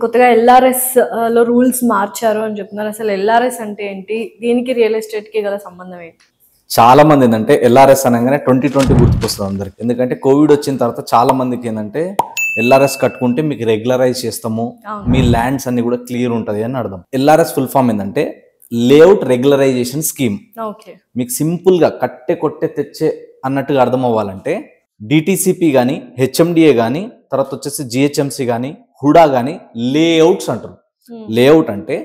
కొత్తగా ఎల్ఆర్ఎస్ లో రూల్స్ మార్చారు అని చెప్తున్నారు. అసలు ఎల్ఆర్ఎస్ అంటే ఏంటి? దీనికి రియల్ ఎస్టేట్ కి గల సంబంధం ఏంటి? చాలా మంది ఏంటంటే ఎల్ఆర్ఎస్ అనగానే 2020 గుర్తుకొస్తుంది అందరికి. ఎందుకంటే కోవిడ్ వచ్చిన తర్వాత చాలా మందికి ఏంటంటే ఎల్ఆర్ఎస్ కట్టుకుంటే మీకు రెగ్యులరైజ్ చేస్తాము, మీ ల్యాండ్స్ అన్ని కూడా క్లియర్ ఉంటుంది అని అర్థం. ఎల్ఆర్ఎస్ ఫుల్ ఫామ్ ఏంటంటే లేఅవుట్ రెగ్యులరైజేషన్ స్కీమ్. మీకు సింపుల్ గా కట్టే కొట్టే తెచ్చే అన్నట్టుగా అర్థం అవ్వాలంటే డిటిసిపి కానీ, హెచ్ఎండిఏ కానీ, తర్వాత వచ్చేసి జిహెచ్ఎంసి కానీ, హుడా కానీ లేఅవుట్స్ అంటారు. లేఅవుట్ అంటే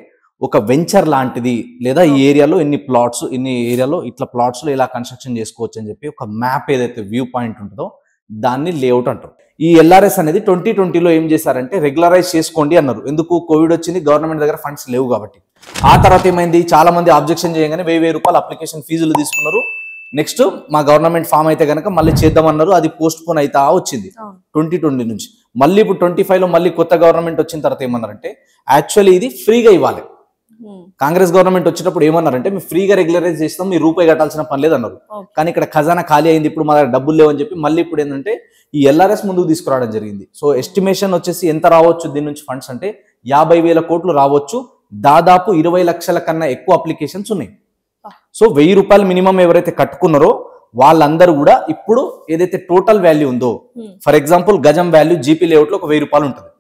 ఒక వెంచర్ లాంటిది, లేదా ఈ ఏరియాలో ఇన్ని ప్లాట్స్, ఇన్ని ఏరియాలో ఇట్లా ప్లాట్స్ లో ఇలా కన్స్ట్రక్షన్ చేసుకోవచ్చు అని చెప్పి ఒక మ్యాప్ ఏదైతే వ్యూ పాయింట్ ఉంటుందో దాన్ని లేఅవుట్ అంటారు. ఈ ఎల్ఆర్ఎస్ అనేది 2020లో ఏం చేశారంటే రెగ్యులరైజ్ చేసుకోండి అన్నారు. ఎందుకు? కోవిడ్ వచ్చింది, గవర్నమెంట్ దగ్గర ఫండ్స్ లేవు కాబట్టి. ఆ తర్వాత ఏమైంది, చాలా మంది ఆబ్జెక్షన్ చేయగానే 1000 రూపాయలు అప్లికేషన్ ఫీజులు తీసుకున్నారు. నెక్స్ట్ మా గవర్నమెంట్ ఫామ్ అయితే కనుక మళ్ళీ చేద్దామన్నారు. అది పోస్ట్ పోన్ అవుతా వచ్చింది 2020 నుంచి. మళ్ళీ ఇప్పుడు 25లో మళ్ళీ కొత్త గవర్నమెంట్ వచ్చిన తర్వాత ఏమన్నారంటే యాక్చువల్లీ ఇది ఫ్రీగా ఇవ్వాలి. కాంగ్రెస్ గవర్నమెంట్ వచ్చేటప్పుడు ఏమన్నారంటే మేము ఫ్రీగా రెగ్యులరైజ్ చేస్తాం, మీరు రూపాయి కట్టాల్సిన పని లేదు అన్నారు. కానీ ఇక్కడ ఖజానా ఖాళీ అయింది, ఇప్పుడు మా దగ్గర డబ్బులు లేవని చెప్పి మళ్ళీ ఇప్పుడు ఏంటంటే ఈ ఎల్ఆర్ఎస్ ముందుకు తీసుకురావడం జరిగింది. సో ఎస్టిమేషన్ వచ్చేసి ఎంత రావచ్చు దీని నుంచి ఫండ్స్ అంటే 50,000 కోట్లు రావచ్చు. దాదాపు 20 లక్షల కన్నా ఎక్కువ అప్లికేషన్స్ ఉన్నాయి. సో 1000 రూపాయలు మినిమం ఎవరైతే కట్టుకున్నారో వాళ్ళందరూ కూడా ఇప్పుడు ఏదైతే టోటల్ వాల్యూ ఉందో, ఫర్ ఎగ్జాంపుల్ గజం వాల్యూ జీపీ లేఅవుట్ లో ఒక 1000 రూపాయలు ఉంటుంది.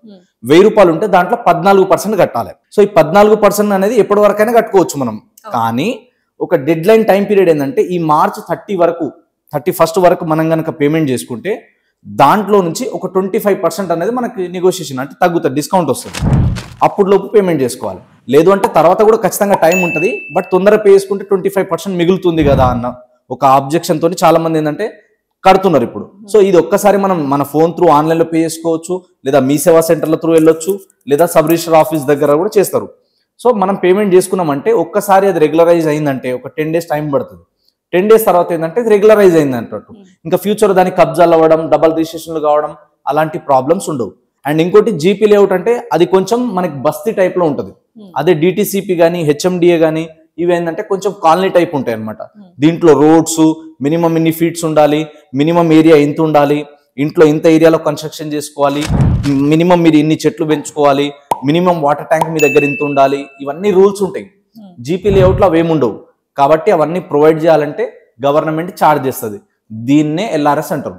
1000 రూపాయలు ఉంటే దాంట్లో 14% కట్టాలి. సో ఈ 14% అనేది ఎప్పటి వరకైనా కట్టుకోవచ్చు మనం. కానీ ఒక డెడ్ లైన్ టైం పీరియడ్ ఏంటంటే ఈ మార్చ్ 31 వరకు మనం కనుక పేమెంట్ చేసుకుంటే దాంట్లో నుంచి ఒక 25% అనేది మనకి నెగోషియేషన్ అంటే తగ్గుతుంది, డిస్కౌంట్ వస్తుంది. అప్పుడు లోపు పేమెంట్ చేసుకోవాలి. లేదు అంటే తర్వాత కూడా ఖచ్చితంగా టైం ఉంటుంది, బట్ తొందరగా పే చేసుకుంటే 25% మిగులుతుంది కదా అన్న ఒక ఆబ్జెక్షన్ తోని చాలా మంది ఏంటంటే కడుతున్నారు ఇప్పుడు. సో ఇది ఒక్కసారి మనం మన ఫోన్ త్రూ ఆన్లైన్లో పే చేసుకోవచ్చు, లేదా మీ సేవా సెంటర్ల త్రూ వెళ్ళొచ్చు, లేదా సబ్ రిజిస్టర్ ఆఫీస్ దగ్గర కూడా చేస్తారు. సో మనం పేమెంట్ చేసుకున్నామంటే ఒక్కసారి అది రెగ్యులరైజ్ అయిందంటే ఒక 10 days టైం పడుతుంది. 10 days తర్వాత ఏంటంటే రెగ్యులరైజ్ అయింది అంటట్టు. ఇంకా ఫ్యూచర్ దానికి కబ్జాలు అవ్వడం, డబల్ రిజిస్ట్రేషన్లు కావడం అలాంటి ప్రాబ్లమ్స్ ఉండవు. అండ్ ఇంకోటి జీపీ లేఅవుట్ అంటే అది కొంచెం మనకి బస్తీ టైప్ లో ఉంటుంది. అదే డిటిసిపి కానీ, హెచ్ఎండిఏ కానీ ఇవి ఏంటంటే కొంచెం కాలనీ టైప్ ఉంటాయి అనమాట. దీంట్లో రోడ్స్ మినిమం ఇన్ని ఫీట్స్ ఉండాలి, మినిమం ఏరియా ఇంత ఉండాలి, ఇంట్లో ఇంత ఏరియాలో కన్స్ట్రక్షన్ చేసుకోవాలి, మినిమం మీరు ఇన్ని చెట్లు పెంచుకోవాలి, మినిమం వాటర్ ట్యాంక్ మీ దగ్గర ఇంత ఉండాలి, ఇవన్నీ రూల్స్ ఉంటాయి. జీపీ లేఅవుట్లో అవేముండవు. కాబట్టి అవన్నీ ప్రొవైడ్ చేయాలంటే గవర్నమెంట్ ఛార్జ్ చేస్తుంది. దీన్నే ఎల్ఆర్ఎస్ అంటారు.